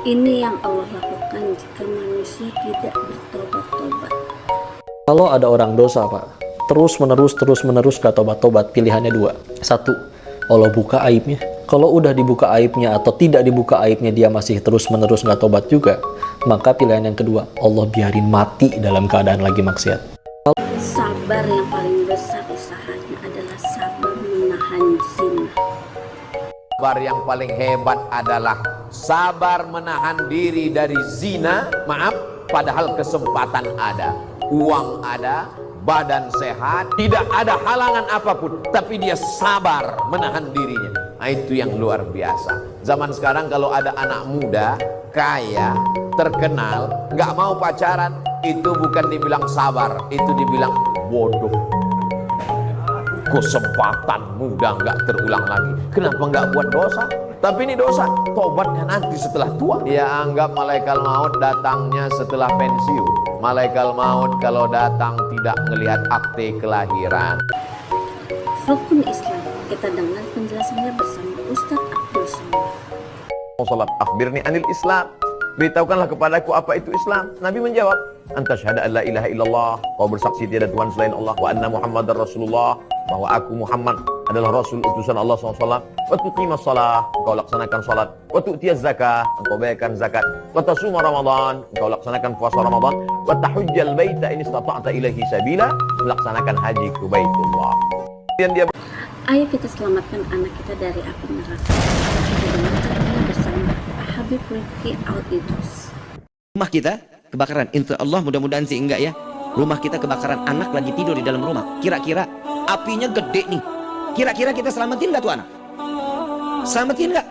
Ini yang Allah lakukan jika manusia tidak bertobat-tobat. Kalau ada orang dosa, Pak, terus menerus gak tobat-tobat, pilihannya dua. Satu, Allah buka aibnya. Kalau udah dibuka aibnya atau tidak dibuka aibnya dia masih terus menerus gak tobat juga, maka pilihan yang kedua, Allah biarin mati dalam keadaan lagi maksiat. Sabar yang paling besar usahanya adalah sabar menahan zina. Sabar yang paling hebat adalah sabar menahan diri dari zina. Maaf, padahal kesempatan ada, uang ada, badan sehat, tidak ada halangan apapun, tapi dia sabar menahan dirinya. Nah, itu yang luar biasa. Zaman sekarang kalau ada anak muda kaya, terkenal, nggak mau pacaran, itu bukan dibilang sabar, itu dibilang bodoh. Kesempatan muda nggak terulang lagi. Kenapa nggak buat dosa? Tapi ini dosa, tobatnya nanti setelah tua. Ya, anggap malaikat maut datangnya setelah pensiun. Malaikat maut kalau datang tidak melihat akte kelahiran. Rukun Islam, kita dengar penjelasannya bersama Ustadz Abdul Somad. Salat, akhbirni anil Islam. Beritahukanlah kepadaku apa itu Islam. Nabi menjawab, anta syahada an la ilaha illallah, kau bersaksi tiada Tuhan selain Allah, wa anna Muhammadar Rasulullah, bahwa aku Muhammad adalah Rasul utusan Allah SAW. Wa tuqimas shalah, engkau laksanakan salat. Wa tu'tiyaz zakah, engkau bayarkan zakat. Wa tasuma Ramadan, engkau laksanakan puasa Ramadan. Wa tahujjal baita in istata'ta ilaihi sabila, melaksanakan haji ke Baitullah. Dan dia Ayo kita selamatkan anak kita dari api neraka. Kita dengar caranya bersama Pak Habib Rifki Al-Idrus. Rumah kita kebakaran, insya Allah mudah-mudahan sih enggak ya. Rumah kita kebakaran, anak lagi tidur di dalam rumah. Kira-kira apinya gede nih. Kira-kira kita selamatin nggak tuh anak? Selamatin nggak?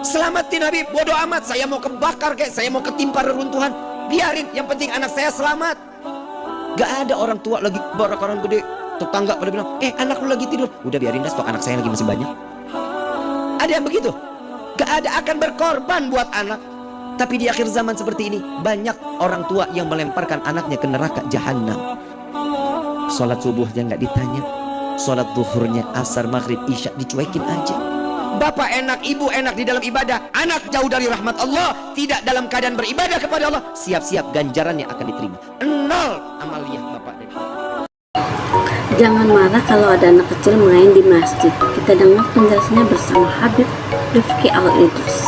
Selamatin Habib, bodoh amat. Saya mau kebakar kayak, saya mau ketimpa reruntuhan. Biarin, yang penting anak saya selamat. Gak ada orang tua lagi kebakaran gede. Tetangga pada bilang, anak lu lagi tidur. Udah biarin dah, stok anak saya lagi masih banyak. Ada yang begitu? Gak ada, akan berkorban buat anak. Tapi di akhir zaman seperti ini, banyak orang tua yang melemparkan anaknya ke neraka jahanam. Sholat subuhnya nggak ditanya, sholat zuhurnya, asar, maghrib, isya dicuekin aja. Bapak enak, ibu enak di dalam ibadah, anak jauh dari rahmat Allah, tidak dalam keadaan beribadah kepada Allah, siap-siap ganjarannya akan diterima. Nol amaliyah bapak dan ibu. Jangan marah kalau ada anak kecil main di masjid. Kita dengar penjelasannya bersama Habib Rifki Al-Idrus.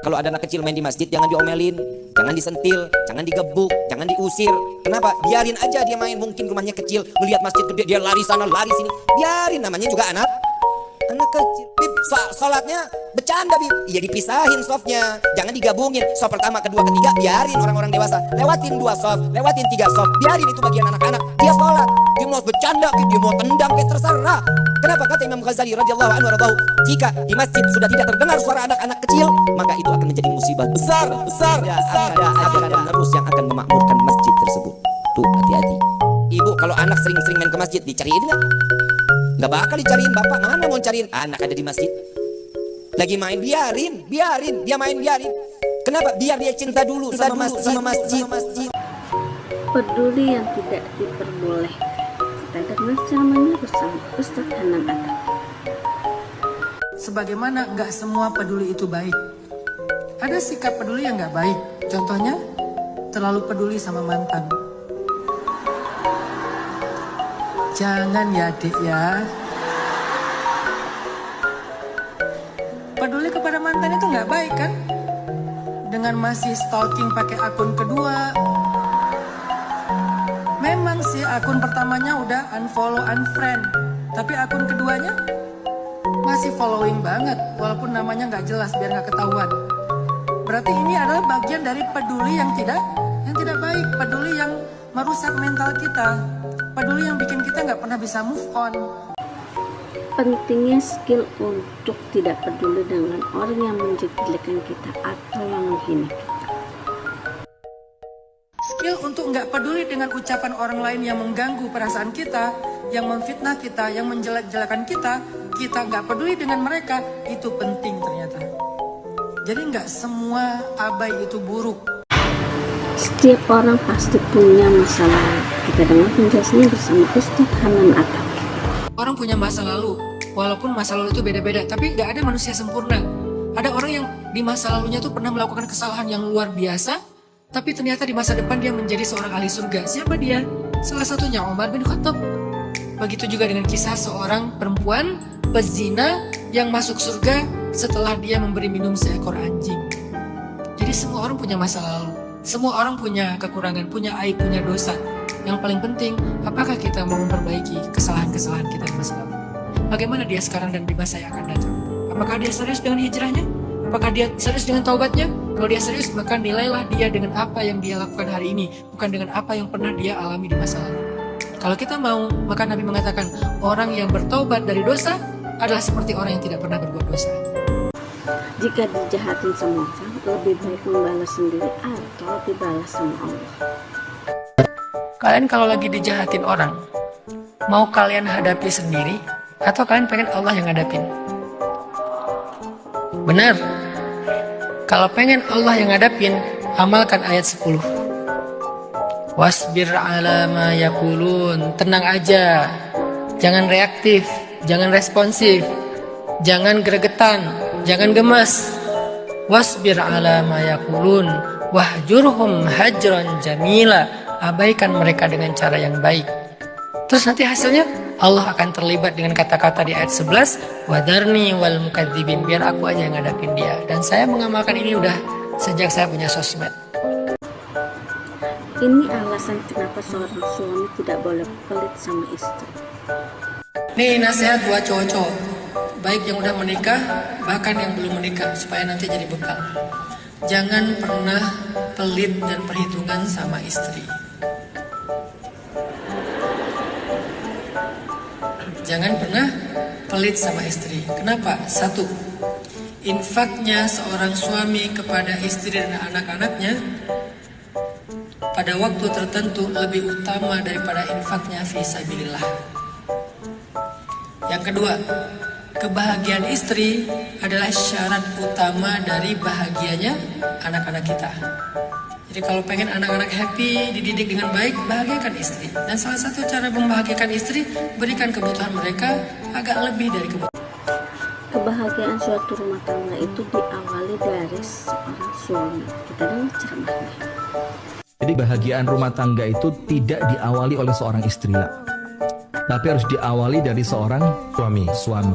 Kalau ada anak kecil main di masjid, jangan diomelin, jangan disentil, jangan digebuk, jangan diusir. Kenapa? Biarin aja dia main. Mungkin rumahnya kecil, melihat masjid gede, dia lari sana, lari sini. Biarin, namanya juga anak kecil. Bib, sholatnya bercanda, Bib. Iya, dipisahin softnya, jangan digabungin. Soft pertama, kedua, ketiga, biarin orang-orang dewasa. Lewatin 2 soft, lewatin 3 soft. Biarin itu bagian anak-anak. Dia sholat, dia mau bercanda, dia mau tendang, kayak terserah. Kenapa? Kata Imam Ghazali radhiyallahu anhu radhahu, jika di masjid sudah tidak terdengar suara anak-anak kecil, maka itu akan menjadi musibah besar. Ada terus yang akan memakmurkan masjid tersebut. Tuh, hati-hati. Ibu kalau anak sering-sering main ke masjid, dicariin nggak? Nggak bakal dicariin. Bapak mana mau cariin anak ada di masjid lagi main? Biarin dia main, biarin. Kenapa? Biar dia cinta dulu sama masjid. Peduli yang tidak diperbolehkan. Kita dengar ceramahnya bersama Ustadz Hanam Atta. Sebagaimana nggak semua peduli itu baik, ada sikap peduli yang nggak baik. Contohnya, terlalu peduli sama mantan. Jangan ya adik ya. Peduli kepada mantan itu nggak baik kan? Dengan masih stalking pakai akun kedua. Memang sih akun pertamanya udah unfollow, unfriend, tapi akun keduanya masih following banget, walaupun namanya nggak jelas biar nggak ketahuan. Berarti ini adalah bagian dari peduli yang tidak baik, peduli yang merusak mental kita, peduli yang bikin kita nggak pernah bisa move on. Pentingnya skill untuk tidak peduli dengan orang yang menjelekkan kita atau yang menghina kita. Skill untuk nggak peduli dengan ucapan orang lain yang mengganggu perasaan kita, yang memfitnah kita, yang menjelek-jelekan kita nggak peduli dengan mereka, itu penting ternyata. Jadi nggak semua abai itu buruk. Setiap orang pasti punya masa lalu. Kita dengar penjelasannya bersama Ustadz Hanam Atta. Orang punya masa lalu, walaupun masa lalu itu beda-beda, tapi nggak ada manusia sempurna. Ada orang yang di masa lalunya tuh pernah melakukan kesalahan yang luar biasa, tapi ternyata di masa depan dia menjadi seorang ahli surga. Siapa dia? Salah satunya Umar bin Khattab. Begitu juga dengan kisah seorang perempuan pezina yang masuk surga setelah dia memberi minum seekor anjing. Jadi semua orang punya masa lalu, semua orang punya kekurangan, punya aib, punya dosa. Yang paling penting, apakah kita mau memperbaiki kesalahan-kesalahan kita di masa lalu? Bagaimana dia sekarang dan di masa yang akan datang? Apakah dia serius dengan hijrahnya? Apakah dia serius dengan taubatnya? Kalau dia serius, maka nilailah dia dengan apa yang dia lakukan hari ini, bukan dengan apa yang pernah dia alami di masa lalu. Kalau kita mau, maka Nabi mengatakan orang yang bertaubat dari dosa adalah seperti orang yang tidak pernah berbuat dosa. Jika dijahatin sama orang, lebih baik membalas sendiri atau dibalas sama Allah. Kalian kalau lagi dijahatin orang, mau kalian hadapi sendiri atau kalian pengen Allah yang hadapin? Benar. Kalau pengen Allah yang hadapin, amalkan ayat 10. Wasbir ala ma yakulun. Tenang aja. Jangan reaktif, jangan responsif, jangan gregetan, jangan gemas. Wasbir ala ma yakulun wahjurhum hajran jamila. Abaikan mereka dengan cara yang baik. Terus nanti hasilnya Allah akan terlibat dengan kata-kata di ayat 11, wadarni wal mukadzibin, biar aku aja yang ngadapin dia. Dan saya mengamalkan ini udah sejak saya punya sosmed. Ini alasan kenapa seorang suami tidak boleh pelit sama istri. Nih nasihat buat cowok-cowok, baik yang udah menikah, bahkan yang belum menikah, supaya nanti jadi bekal. Jangan pernah pelit dan perhitungan sama istri. Jangan pernah pelit sama istri. Kenapa? 1. Infaknya seorang suami kepada istri dan anak-anaknya pada waktu tertentu lebih utama daripada infaknya fi sabilillah. Yang kedua, kebahagiaan istri adalah syarat utama dari bahagianya anak-anak kita. Jadi kalau pengen anak-anak happy, dididik dengan baik, bahagiakan istri. Dan salah satu cara membahagiakan istri, berikan kebutuhan mereka agak lebih dari kebutuhan. Kebahagiaan suatu rumah tangga itu diawali dari seorang suami. Kita dengar ceramahnya. Jadi kebahagiaan rumah tangga itu tidak diawali oleh seorang istri, tapi harus diawali dari seorang suami.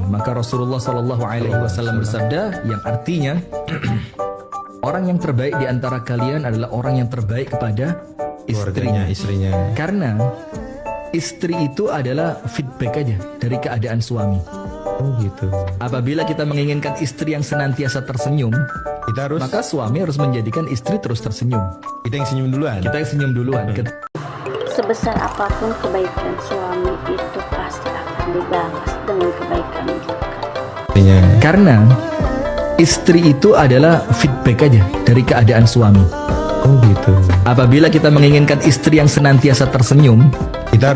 Maka Rasulullah SAW bersabda, yang artinya orang yang terbaik di antara kalian adalah orang yang terbaik kepada istrinya. Karena istri itu adalah feedback aja dari keadaan suami. Oh gitu. Apabila kita menginginkan istri yang senantiasa tersenyum, maka suami harus menjadikan istri terus tersenyum. Kita yang senyum duluan. Sebesar apapun kebaikan suami itu pasti akan dibalas dengan kebaikan juga. Karena istri itu adalah feedback aja dari keadaan suami. Oh gitu. Apabila kita menginginkan istri yang senantiasa tersenyum,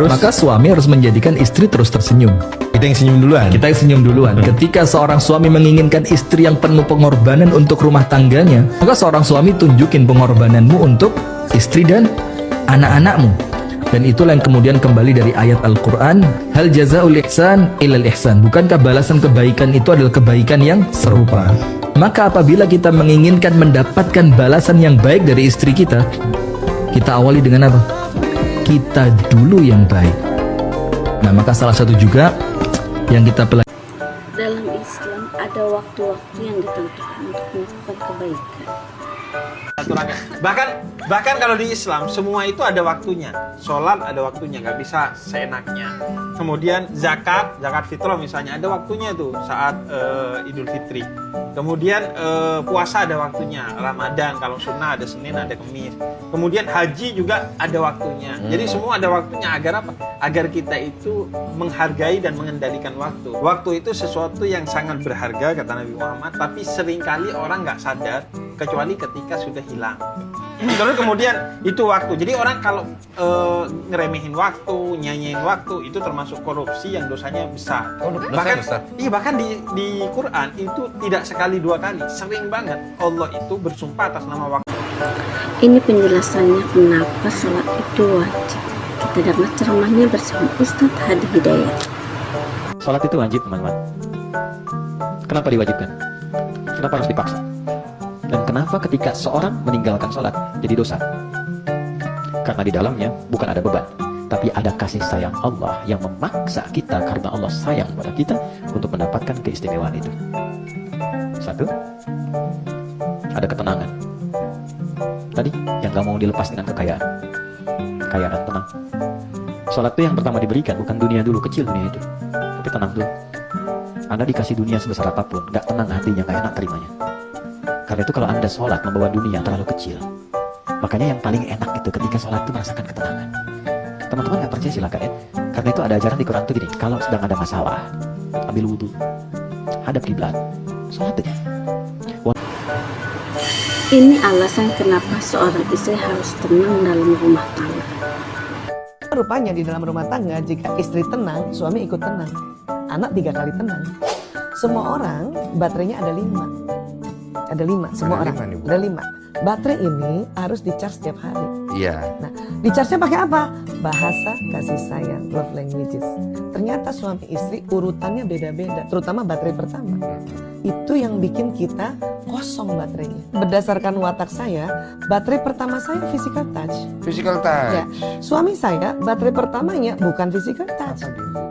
maka suami harus menjadikan istri terus tersenyum. Kita yang senyum duluan. Ketika seorang suami menginginkan istri yang penuh pengorbanan untuk rumah tangganya, maka seorang suami tunjukin pengorbananmu untuk istri dan anak-anakmu. Dan itulah yang kemudian kembali dari ayat Al-Quran, hal jazaul ihsan ilal ihsan. Bukankah balasan kebaikan itu adalah kebaikan yang serupa? Maka apabila kita menginginkan mendapatkan balasan yang baik dari istri kita, kita awali dengan apa? Kita dulu yang baik. Nah, maka salah satu juga yang kita pelajari Dalam Islam ada waktu-waktu yang ditentukan untuk melakukan kebaikan. Bahkan kalau di Islam semua itu ada waktunya. Sholat ada waktunya, nggak bisa seenaknya. Kemudian zakat fitrah misalnya ada waktunya tuh saat Idul Fitri. Kemudian puasa ada waktunya, Ramadan kalau sunnah ada Senin ada Kamis. Kemudian haji juga ada waktunya. Jadi semua ada waktunya agar apa? Agar kita itu menghargai dan mengendalikan waktu. Waktu itu sesuatu yang sangat berharga kata Nabi Muhammad, tapi seringkali orang nggak sadar kecuali ketika sudah hilang. Terus kemudian itu waktu. Jadi orang kalau ngeremehin waktu, nyanyiin waktu itu termasuk korupsi yang dosanya besar. Bahkan di Quran itu tidak sekali dua kali, sering banget Allah itu bersumpah atas nama waktu. Ini penjelasannya kenapa sholat itu wajib. Kita dengar ceramahnya bersama Ustadz Hadi Hidayat. Sholat itu wajib, teman-teman. Kenapa diwajibkan? Kenapa harus dipaksa? kenapa ketika seorang meninggalkan sholat jadi dosa? Karena di dalamnya bukan ada beban, tapi ada kasih sayang Allah yang memaksa kita karena Allah sayang pada kita untuk mendapatkan keistimewaan itu. Satu, ada ketenangan. Tadi yang gak mau dilepas dengan kekayaan, kaya dan tenang. Sholat itu yang pertama diberikan, bukan dunia dulu, kecil dunia itu, tapi tenang dulu. Anda dikasih dunia sebesar apapun, gak tenang hatinya, gak enak terimanya. Karena itu kalau Anda sholat membawa dunia terlalu kecil. Makanya yang paling enak itu ketika sholat itu merasakan ketenangan. Teman-teman gak percaya silakan ya. Karena itu ada ajaran di Quran itu gini, kalau sedang ada masalah, ambil wudhu, hadap kiblat, sholat aja. Ini alasan kenapa seorang istri harus tenang dalam rumah tangga. Rupanya di dalam rumah tangga, jika istri tenang, suami ikut tenang. Anak 3 kali tenang. Semua orang baterainya ada 5. Ada 5, semua orang. Ada 5. Baterai ini harus di-charge setiap hari. Iya. Nah, di-charge-nya pakai apa? Bahasa kasih sayang, love languages. Ternyata suami istri urutannya beda-beda, terutama baterai pertama. Itu yang bikin kita kosong baterainya. Berdasarkan watak saya, baterai pertama saya physical touch. Physical touch. Ya, suami saya baterai pertamanya bukan physical touch.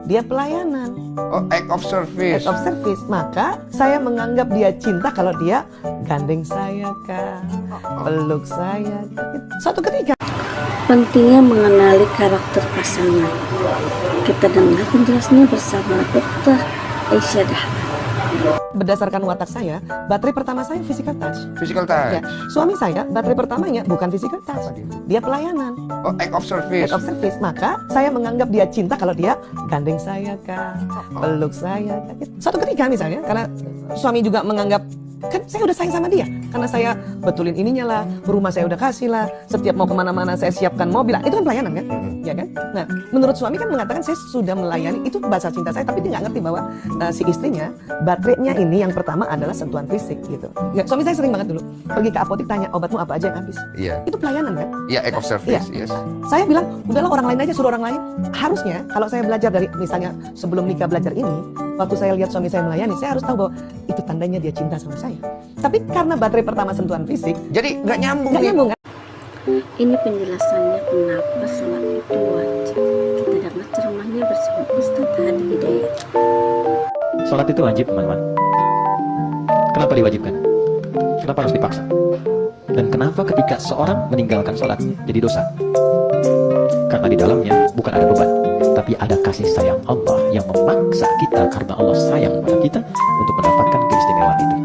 Dia pelayanan. Oh, act of service. Act of service. Maka saya menganggap dia cinta kalau dia gandeng saya kah, peluk saya. Suatu ketika Pentingnya mengenali karakter pasangan. Kita dengar penjelasannya bersama Dr. Aisyah Dahlan. berdasarkan watak saya, baterai pertama saya physical touch. Physical touch. Ya, suami saya baterai pertamanya bukan physical touch. Dia pelayanan. Oh, act of service. Act of service. Maka saya menganggap dia cinta kalau dia gandeng saya kah, peluk saya kah. Suatu ketika misalnya, karena suami juga menganggap kan saya udah sayang sama dia, karena saya betulin ininya lah, rumah saya udah kasih lah, setiap mau kemana-mana saya siapkan mobil lah, itu kan pelayanan kan, ya kan? Nah, menurut suami kan mengatakan saya sudah melayani, itu bahasa cinta saya, tapi dia nggak ngerti bahwa si istrinya baterainya ini yang pertama adalah sentuhan fisik gitu. Ya, suami saya sering banget dulu pergi ke apotek tanya obatmu apa aja yang habis, Iya. itu pelayanan kan? Iya, act of service. Yes. Saya bilang, udahlah orang lain aja, suruh orang lain. Harusnya kalau saya belajar dari, misalnya sebelum nikah belajar ini, waktu saya lihat suami saya melayani, saya harus tahu bahwa itu tandanya dia cinta sama saya. Tapi karena baterai pertama sentuhan fisik, Jadi nggak nyambung. nggak nih. nyambung kan? Ini penjelasannya kenapa sholat itu wajib. Kita dengar ceramahnya bersama Ustaz Hadi Hidayat. Sholat itu wajib, teman-teman. Kenapa diwajibkan? Kenapa harus dipaksa? Dan kenapa ketika seorang meninggalkan sholat jadi dosa? Karena di dalamnya bukan ada beban, tapi ada kasih sayang Allah yang memaksa kita karena Allah sayang pada kita untuk mendapatkan keistimewaan itu.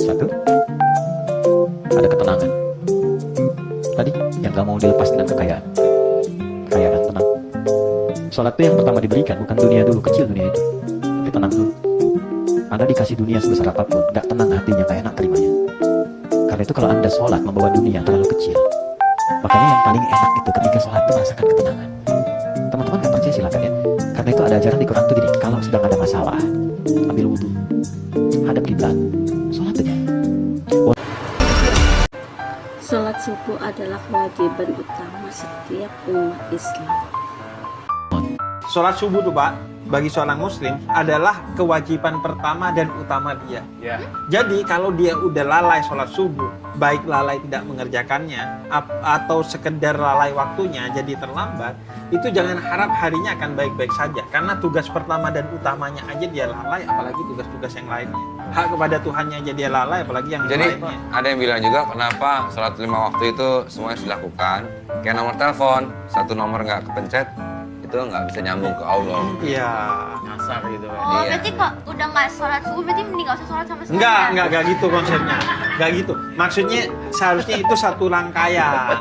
Satu, ada ketenangan. Tadi yang gak mau dilepas dengan kekayaan, kaya dan tenang. Sholat itu yang pertama diberikan, bukan dunia dulu, kecil dunia itu, tapi tenang dulu. Anda dikasih dunia sebesar apapun, gak tenang hatinya, gak enak terimanya. Karena itu kalau Anda sholat membawa dunia terlalu kecil. Makanya yang paling enak itu ketika sholat itu merasakan ketenangan. Teman-teman gak percaya silakan ya. Karena itu ada ajaran di Quran itu gini, kalau sedang ada masalah, ambil wudhu, hadap kiblat, sholat aja. Sholat subuh adalah kewajiban utama setiap umat Islam. Sholat subuh tuh Pak, bagi seorang muslim adalah kewajiban pertama dan utama dia. Jadi kalau dia udah lalai sholat subuh, baik lalai tidak mengerjakannya atau sekedar lalai waktunya jadi terlambat, itu jangan harap harinya akan baik-baik saja. Karena tugas pertama dan utamanya aja dia lalai, apalagi tugas-tugas yang lainnya. Hak kepada Tuhannya aja dia lalai, apalagi yang Jadi lainnya. ada yang bilang juga kenapa sholat 5 waktu itu semuanya harus dilakukan. Kayak nomor telepon, satu nomor nggak kepencet, itu nggak bisa nyambung ke Allah. Iya. Nyasar gitu. Oh, berarti kok udah nggak sholat subuh, berarti mending nggak usah sholat sama sekali. Enggak gitu konsepnya. Enggak gitu. Maksudnya seharusnya itu satu rangkaian.